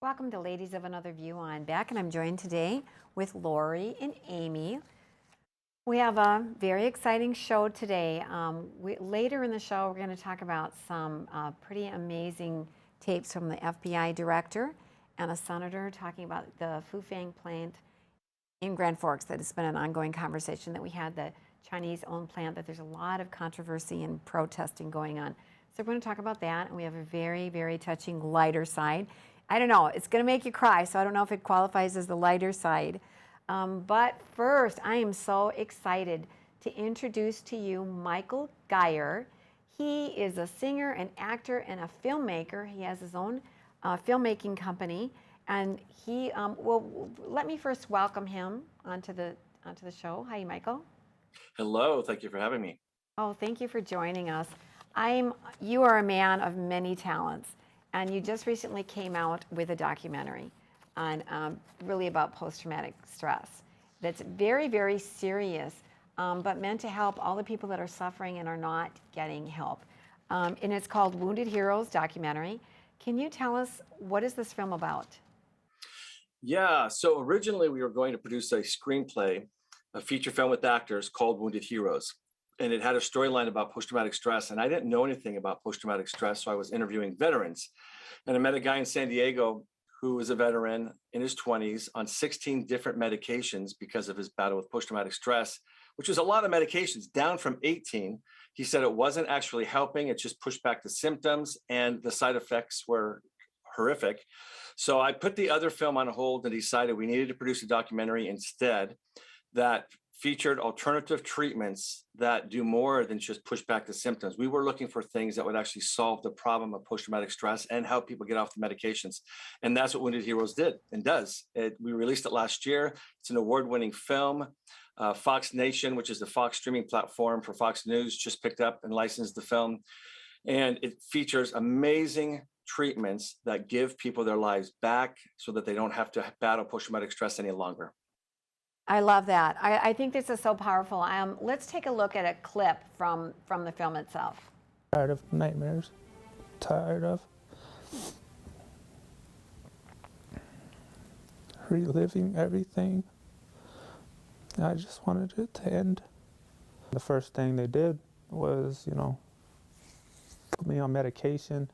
Welcome to Ladies of Another View. I'm back and I'm joined today with Lori and Amy. We have a very exciting show today. Later in the show, we're going to talk about some pretty amazing tapes from the FBI director and a senator talking about the Fufang plant in Grand Forks. That has been an ongoing conversation that we had, the Chinese-owned plant, that there's a lot of controversy and protesting going on. So we're going to talk about that, and we have a very, very touching lighter side. I don't know, it's going to make you cry, so I don't know if it qualifies as the lighter side. But first, I am so excited to introduce to you Michael Gier. He is a singer, an actor, and a filmmaker. He has his own filmmaking company, and he let me first welcome him onto the show. Hi, Michael. Hello, thank you for having me. Oh, thank you for joining us. You are a man of many talents, and you just recently came out with a documentary on really about post-traumatic stress. That's very, very serious, but meant to help all the people that are suffering and are not getting help. And it's called Wounded Heroes Documentary. Can you tell us, what is this film about? Yeah, so originally we were going to produce a screenplay, a feature film with actors called Wounded Heroes. And it had a storyline about post-traumatic stress. And I didn't know anything about post-traumatic stress, so I was interviewing veterans. And I met a guy in San Diego who was a veteran in his 20s on 16 different medications because of his battle with post-traumatic stress, which was a lot of medications, down from 18. He said it wasn't actually helping, it just pushed back the symptoms, and the side effects were horrific. So I put the other film on hold and decided we needed to produce a documentary instead that featured alternative treatments that do more than just push back the symptoms. We were looking for things that would actually solve the problem of post-traumatic stress and help people get off the medications. And that's what Wounded Heroes did and does. We released it last year. It's an award-winning film. Fox Nation, which is the Fox streaming platform for Fox News, just picked up and licensed the film. And it features amazing treatments that give people their lives back so that they don't have to battle post-traumatic stress any longer. I love that. I think this is so powerful. Let's take a look at a clip from the film itself. Tired of nightmares. Tired of reliving everything. I just wanted it to end. The first thing they did was, put me on medication.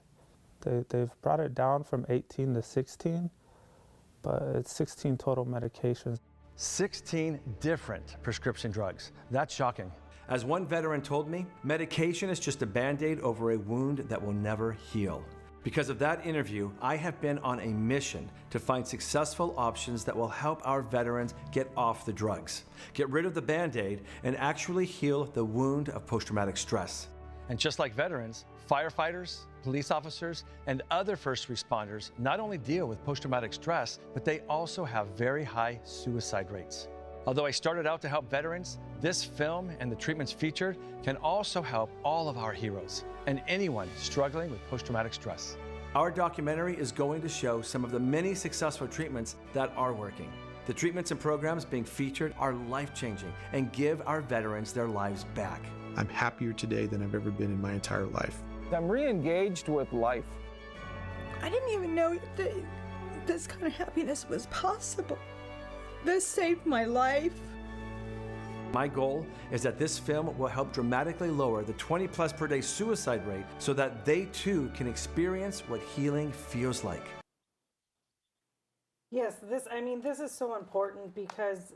They've brought it down from 18 to 16, but it's 16 total medications. 16 different prescription drugs. That's shocking. As one veteran told me, medication is just a Band-Aid over a wound that will never heal. Because of that interview, I have been on a mission to find successful options that will help our veterans get off the drugs, get rid of the Band-Aid, and actually heal the wound of post-traumatic stress. And just like veterans, firefighters, police officers, and other first responders not only deal with post-traumatic stress, but they also have very high suicide rates. Although I started out to help veterans, this film and the treatments featured can also help all of our heroes and anyone struggling with post-traumatic stress. Our documentary is going to show some of the many successful treatments that are working. The treatments and programs being featured are life-changing and give our veterans their lives back. I'm happier today than I've ever been in my entire life. I'm re-engaged with life. I didn't even know that this kind of happiness was possible. This saved my life. My goal is that this film will help dramatically lower the 20+ per day suicide rate so that they too can experience what healing feels like. Yes, this is so important because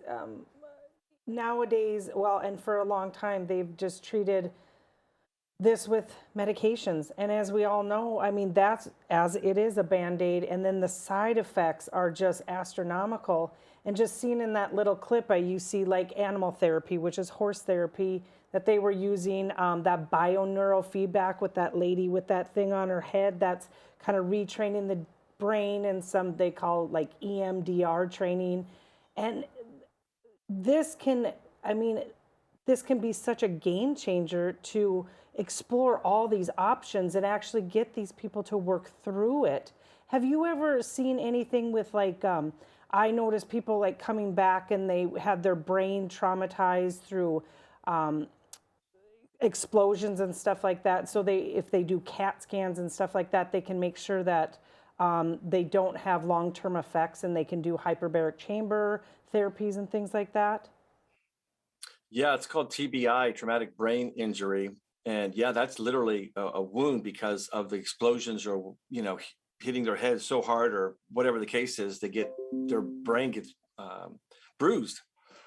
nowadays, and for a long time, they've just treated this with medications. And as we all know, that's as it is a Band-Aid, and then the side effects are just astronomical. And just seeing in that little clip, you see like animal therapy, which is horse therapy, that they were using that bioneural feedback with that lady with that thing on her head that's kind of retraining the brain, and some they call like EMDR training. And this can be such a game changer to explore all these options and actually get these people to work through it. Have you ever seen anything with like, I noticed people like coming back and they had their brain traumatized through explosions and stuff like that. So if they do CAT scans and stuff like that, they can make sure that They don't have long-term effects, and they can do hyperbaric chamber therapies and things like that. Yeah, it's called TBI, traumatic brain injury. And yeah, that's literally a wound because of the explosions or, hitting their head so hard or whatever the case is, their brain gets bruised.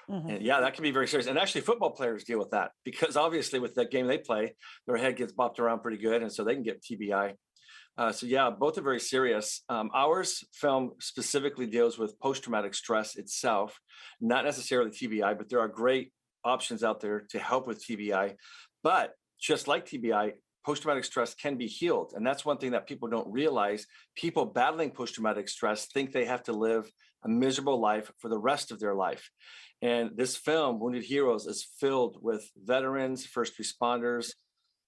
And yeah, that can be very serious. And actually football players deal with that because obviously with that game they play, their head gets bopped around pretty good. And so they can get TBI. So yeah, both are very serious. Ours film specifically deals with post-traumatic stress itself, not necessarily TBI, but there are great options out there to help with TBI. But just like TBI, post-traumatic stress can be healed. And that's one thing that people don't realize. People battling post-traumatic stress think they have to live a miserable life for the rest of their life. And this film, Wounded Heroes, is filled with veterans, first responders,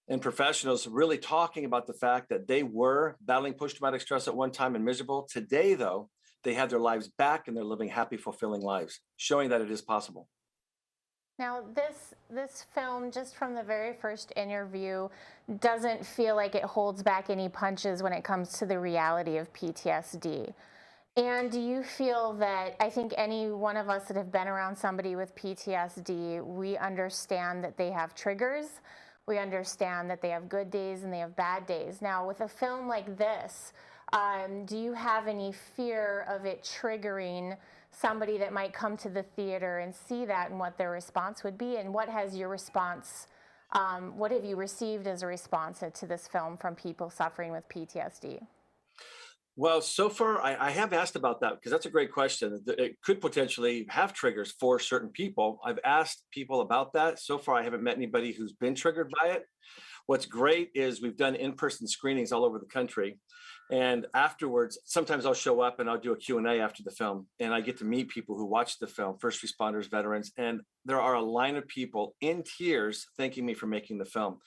and professionals really talking about the fact that they were battling post-traumatic stress at one time and miserable. Today, though, they have their lives back and they're living happy, fulfilling lives, showing that it is possible. Now, this film, just from the very first interview, doesn't feel like it holds back any punches when it comes to the reality of PTSD. And do you feel that, I think any one of us that have been around somebody with PTSD, we understand that they have triggers, we understand that they have good days and they have bad days. Now, with a film like this, do you have any fear of it triggering somebody that might come to the theater and see that and what their response would be? And what has your response, what have you received as a response to this film from people suffering with PTSD? Well, so far, I have asked about that because that's a great question. It could potentially have triggers for certain people. I've asked people about that. So far, I haven't met anybody who's been triggered by it. What's great is we've done in-person screenings all over the country. And afterwards, sometimes I'll show up and I'll do a Q&A after the film. And I get to meet people who watch the film, first responders, veterans. And there are a line of people in tears thanking me for making the film,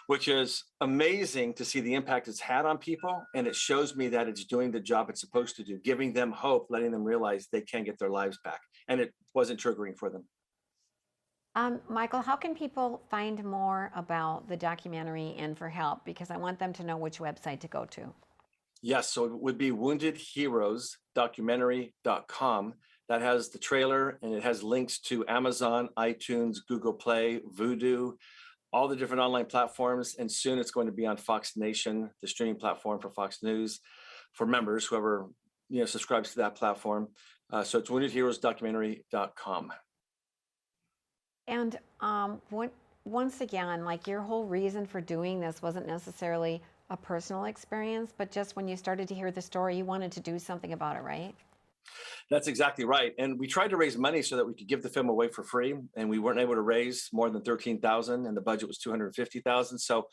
which is amazing to see the impact it's had on people. And it shows me that it's doing the job it's supposed to do, giving them hope, letting them realize they can get their lives back. And it wasn't triggering for them. Michael, how can people find more about the documentary and for help? Because I want them to know which website to go to. Yes, so it would be woundedheroesdocumentary.com. That has the trailer and it has links to Amazon, iTunes, Google Play, Vudu, all the different online platforms. And soon it's going to be on Fox Nation, the streaming platform for Fox News, for members, whoever subscribes to that platform. So it's woundedheroesdocumentary.com. And once again, like your whole reason for doing this wasn't necessarily a personal experience, but just when you started to hear the story, you wanted to do something about it, right? That's exactly right. And we tried to raise money so that we could give the film away for free. And we weren't able to raise more than $13,000 and the budget was $250,000. So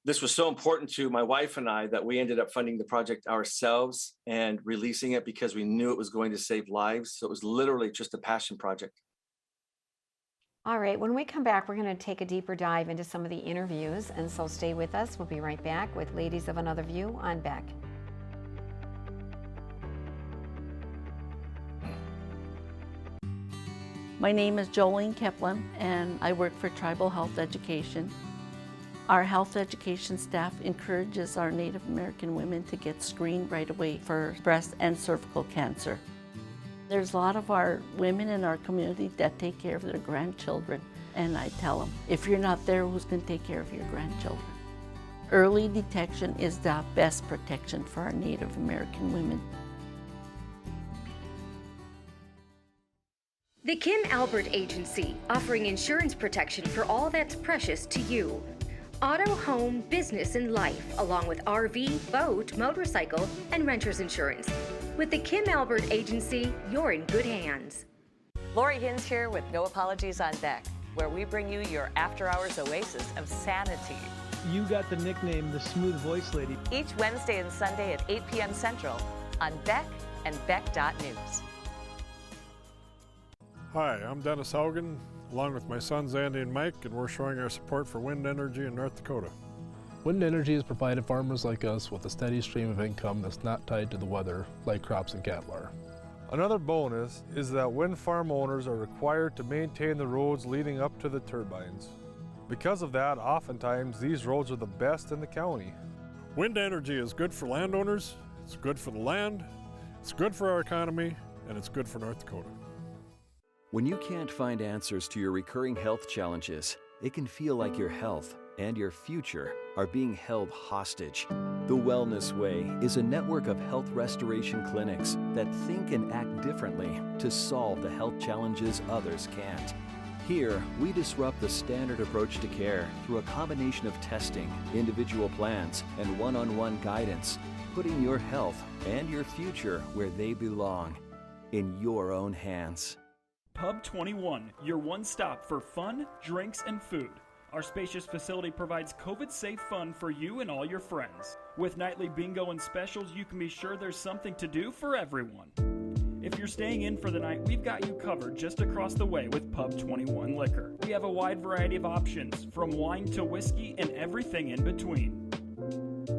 this was so important to my wife and I that we ended up funding the project ourselves and releasing it because we knew it was going to save lives. So it was literally just a passion project. All right, when we come back, we're going to take a deeper dive into some of the interviews. And so stay with us. We'll be right back with Ladies of Another View on Beck. My name is Jolene Keplen, and I work for Tribal Health Education. Our health education staff encourages our Native American women to get screened right away for breast and cervical cancer. There's a lot of our women in our community that take care of their grandchildren, and I tell them, if you're not there, who's going to take care of your grandchildren? Early detection is the best protection for our Native American women. The Kim Albert Agency, offering insurance protection for all that's precious to you. Auto, home, business, and life, along with RV, boat, motorcycle, and renter's insurance. With the Kim Albert Agency, you're in good hands. Lori Hins here with No Apologies on Deck, where we bring you your after-hours oasis of sanity. You got the nickname the Smooth Voice Lady. Each Wednesday and Sunday at 8 p.m. Central on Beck and Beck.News. Hi, I'm Dennis Haugen, along with my sons Andy and Mike, and we're showing our support for wind energy in North Dakota. Wind energy has provided farmers like us with a steady stream of income that's not tied to the weather like crops and cattle are. Another bonus is that wind farm owners are required to maintain the roads leading up to the turbines. Because of that, oftentimes these roads are the best in the county. Wind energy is good for landowners, It's good for the land, it's good for our economy, and it's good for North Dakota. When you can't find answers to your recurring health challenges, it can feel like your health and your future are being held hostage. The Wellness Way is a network of health restoration clinics that think and act differently to solve the health challenges others can't. Here, we disrupt the standard approach to care through a combination of testing, individual plans, and one-on-one guidance, putting your health and your future where they belong, in your own hands. Pub 21, your one stop for fun, drinks, and food. Our spacious facility provides COVID-safe fun for you and all your friends. With nightly bingo and specials, you can be sure there's something to do for everyone. If you're staying in for the night, we've got you covered just across the way with Pub 21 Liquor. We have a wide variety of options, from wine to whiskey and everything in between.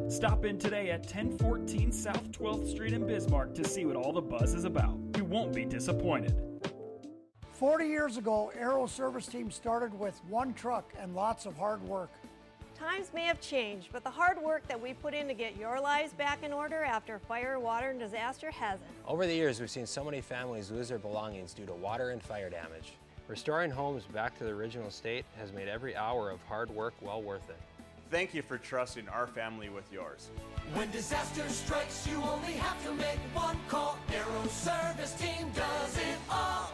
Stop in today at 1014 South 12th Street in Bismarck to see what all the buzz is about. You won't be disappointed. 40 years ago, Aero Service Team started with one truck and lots of hard work. Times may have changed, but the hard work that we put in to get your lives back in order after fire, water, and disaster hasn't. Over the years, we've seen so many families lose their belongings due to water and fire damage. Restoring homes back to the original state has made every hour of hard work well worth it. Thank you for trusting our family with yours. When disaster strikes, you only have to make one call. Aero Service Team does it all.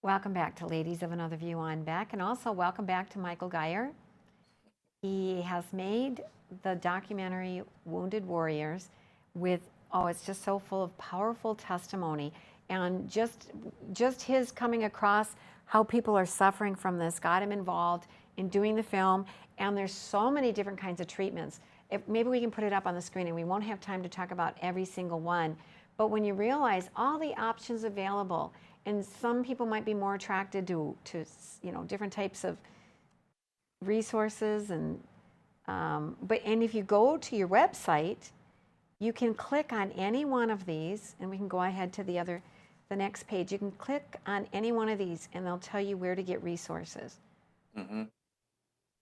Welcome back to Ladies of Another View on Beck, and also welcome back to Michael Gier. He has made the documentary Wounded Warriors with, it's just so full of powerful testimony, and just his coming across how people are suffering from this got him involved in doing the film, and there's so many different kinds of treatments. Maybe we can put it up on the screen, and we won't have time to talk about every single one, but when you realize all the options available, and some people might be more attracted to different types of resources, and if you go to your website, you can click on any one of these, and we can go ahead to the next page. You can click on any one of these, and they'll tell you where to get resources. Mm-hmm.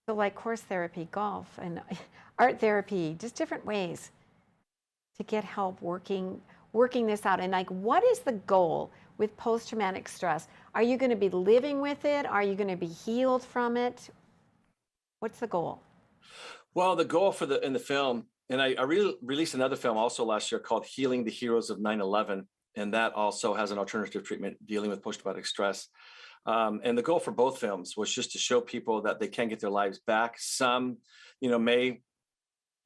So like course therapy, golf, and art therapy, just different ways to get help working this out. And like, what is the goal with post-traumatic stress? Are you going to be living with it? Are you going to be healed from it? What's the goal? Well, the goal in the film, and I released another film also last year called Healing the Heroes of 9/11, and that also has an alternative treatment dealing with post-traumatic stress. And the goal for both films was just to show people that they can get their lives back. Some, may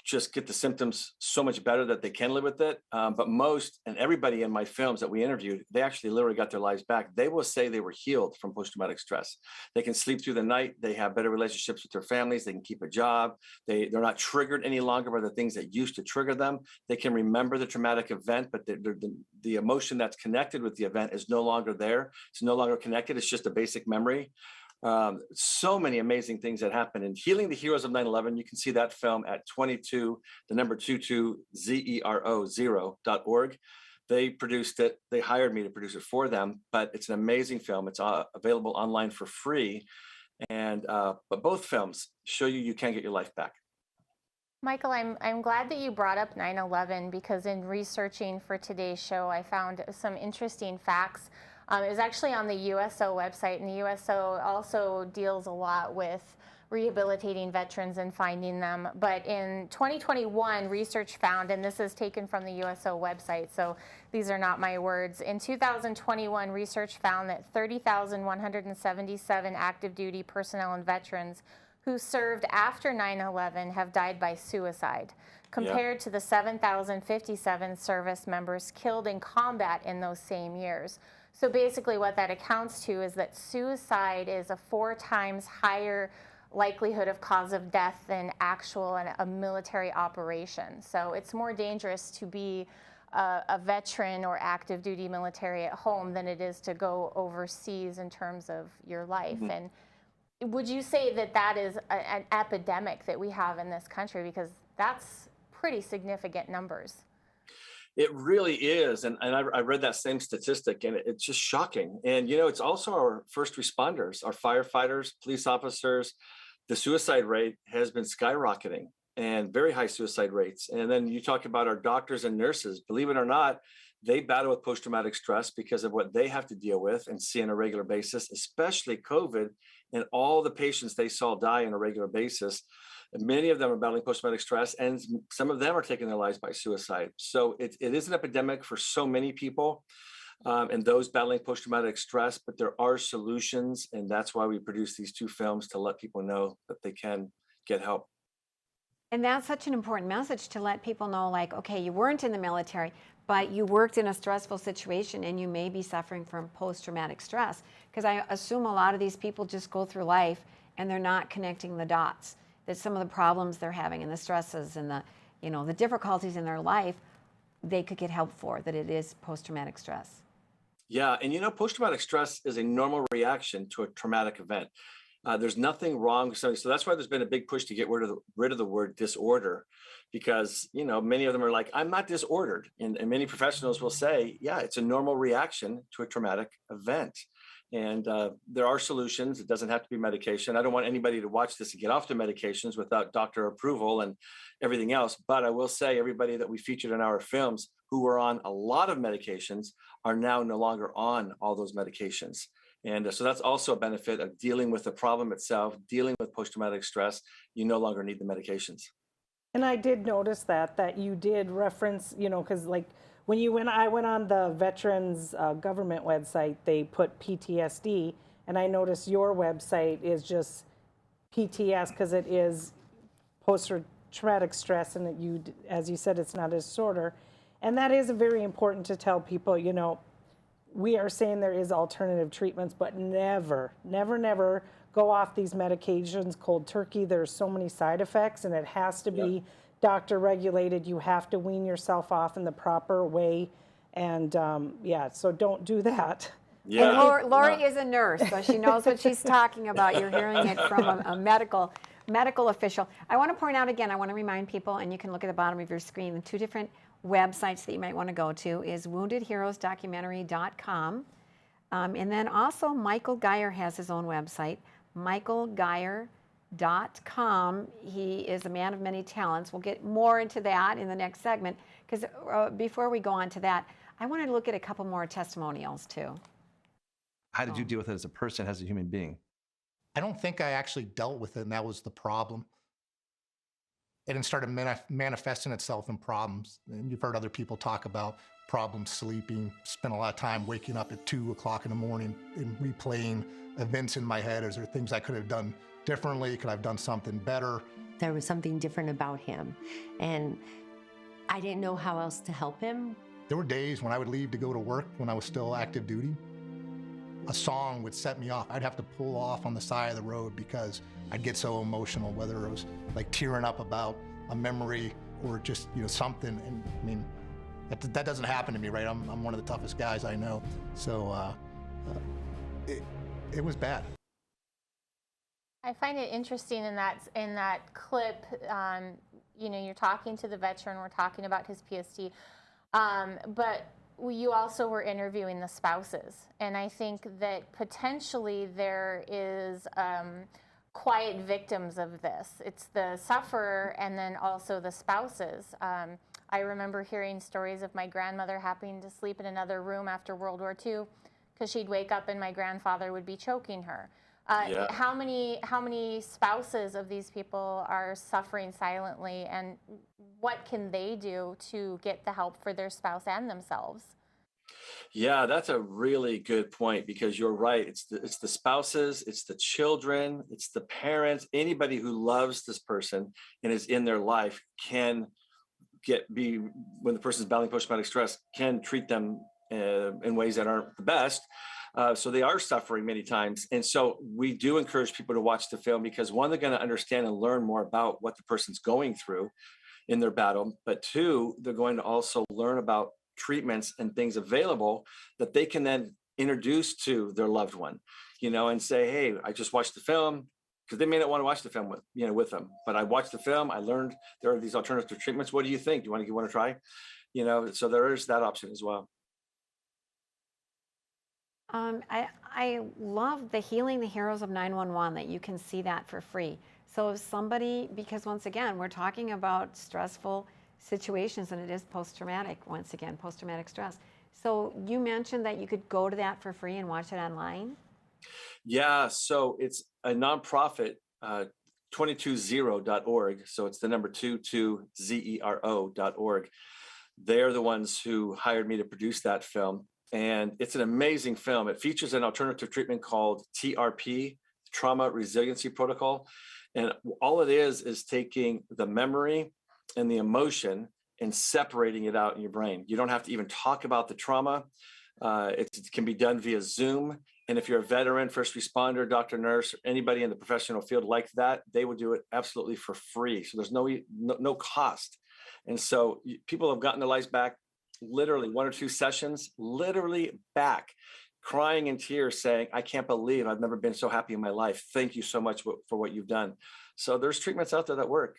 just get the symptoms so much better that they can live with it. But most and everybody in my films that we interviewed, they actually literally got their lives back. They will say they were healed from post-traumatic stress. They can sleep through the night. They have better relationships with their families. They can keep a job. They're not triggered any longer by the things that used to trigger them. They can remember the traumatic event, but the emotion that's connected with the event is no longer there. It's no longer connected. It's just a basic memory. So many amazing things that happen. In Healing the Heroes of 9/11, you can see that film at 22zero.org. They produced it. They hired me to produce it for them, but it's an amazing film. It's available online for free. And but both films show you can get your life back. Michael, I'm glad that you brought up 9/11, because in researching for today's show, I found some interesting facts. It was actually on the USO website, and the USO also deals a lot with rehabilitating veterans and finding them. But in 2021, research found, and this is taken from the USO website, so these are not my words. In 2021, research found that 30,177 active duty personnel and veterans who served after 9/11 have died by suicide, compared to the 7,057 service members killed in combat in those same years. So basically what that accounts to is that suicide is a 4 times higher likelihood of cause of death than a military operation. So it's more dangerous to be a veteran or active duty military at home than it is to go overseas in terms of your life. Mm-hmm. And would you say that that is an epidemic that we have in this country? Because that's pretty significant numbers. It really is. And I read that same statistic, and it's just shocking. And, you know, it's also our first responders, our firefighters, police officers. The suicide rate has been skyrocketing, and very high suicide rates. And then you talk about our doctors and nurses, believe it or not, they battle with post-traumatic stress because of what they have to deal with and see on a regular basis, especially COVID and all the patients they saw die on a regular basis. And many of them are battling post-traumatic stress, and some of them are taking their lives by suicide. So it is an epidemic for so many people, and those battling post-traumatic stress, but there are solutions. And that's why we produce these two films, to let people know that they can get help. And that's such an important message, to let people know, like, okay, you weren't in the military, but you worked in a stressful situation and you may be suffering from post-traumatic stress. Because I assume a lot of these people just go through life and they're not connecting the dots, that some of the problems they're having and the stresses and the, you know, the difficulties in their life, they could get help for, that it is post-traumatic stress. Yeah, and you know, post-traumatic stress is a normal reaction to a traumatic event. There's nothing wrong with something. So that's why there's been a big push to get rid of the word disorder, because, you know, many of them are like, I'm not disordered. And many professionals will say, yeah, it's a normal reaction to a traumatic event. And there are solutions. It doesn't have to be medication. I don't want anybody to watch this and get off the medications without doctor approval and everything else. But I will say, everybody that we featured in our films who were on a lot of medications are now no longer on all those medications. And so that's also a benefit of dealing with the problem itself, dealing with post-traumatic stress. You no longer need the medications. And I did notice that you did reference, you know, because like when I went on the veterans government website, they put PTSD, and I noticed your website is just PTS, because it is post-traumatic stress, and you, as you said, it's not a disorder. And that is very important to tell people, you know, we are saying there is alternative treatments, but never, never, never go off these medications cold turkey. There's so many side effects, and it has to be doctor regulated. You have to wean yourself off in the proper way. And yeah, so don't do that. Yeah. And Lori is a nurse, so she knows what she's talking about. You're hearing it from a medical official. I want to point out again, I want to remind people, and you can look at the bottom of your screen, the two different websites that you might want to go to is woundedheroesdocumentary.com. And then also Michael Gier has his own website, michaelgier.com. He is a man of many talents. We'll get more into that in the next segment, because before we go on to that, I wanted to look at a couple more testimonials too. How did you deal with it as a person, as a human being? I don't think I actually dealt with it, and that was the problem. And it started manifesting itself in problems. And you've heard other people talk about problems sleeping, spent a lot of time waking up at 2 o'clock in the morning and replaying events in my head. Is there things I could have done differently? Could I have done something better? There was something different about him, and I didn't know how else to help him. There were days when I would leave to go to work when I was still active duty. A song would set me off. I'd have to pull off on the side of the road because I'd get so emotional, whether it was like tearing up about a memory or just, you know, something. And I mean, that doesn't happen to me, right? I'm one of the toughest guys I know. So it was bad. I find it interesting in that clip, you know, you're talking to the veteran, we're talking about his PTSD, but you also were interviewing the spouses. And I think that potentially there is quiet victims of this. It's the sufferer and then also the spouses. I remember hearing stories of my grandmother having to sleep in another room after World War II because she'd wake up and my grandfather would be choking her. How many spouses of these people are suffering silently, and what can they do to get the help for their spouse and themselves? Yeah, that's a really good point, because you're right. It's the spouses, it's the children, it's the parents. Anybody who loves this person and is in their life can when the person's battling post-traumatic stress, can treat them in ways that aren't the best. So they are suffering many times. And so we do encourage people to watch the film, because one, they're going to understand and learn more about what the person's going through in their battle. But two, they're going to also learn about treatments and things available that they can then introduce to their loved one, you know, and say, hey, I just watched the film, because they may not want to watch the film with them. But I watched the film, I learned there are these alternative treatments. What do you think? Do you want to try? So there is that option as well. I love the Healing the Heroes of 911, that you can see that for free. So if somebody, because once again, we're talking about stressful situations, and it is post-traumatic, once again, post-traumatic stress. So you mentioned that you could go to that for free and watch it online? Yeah, so it's a nonprofit, 220.org. So it's the number 22zero.org. They're the ones who hired me to produce that film. And it's an amazing film. It features an alternative treatment called TRP, Trauma Resiliency Protocol. And all it is taking the memory and the emotion and separating it out in your brain. You don't have to even talk about the trauma. It can be done via Zoom. And if you're a veteran, first responder, doctor, nurse, anybody in the professional field like that, they will do it absolutely for free. So there's no cost. And so people have gotten their lives back, literally 1 or 2 sessions, literally back, crying in tears, saying, I can't believe I've never been so happy in my life. Thank you so much for what you've done. So there's treatments out there that work.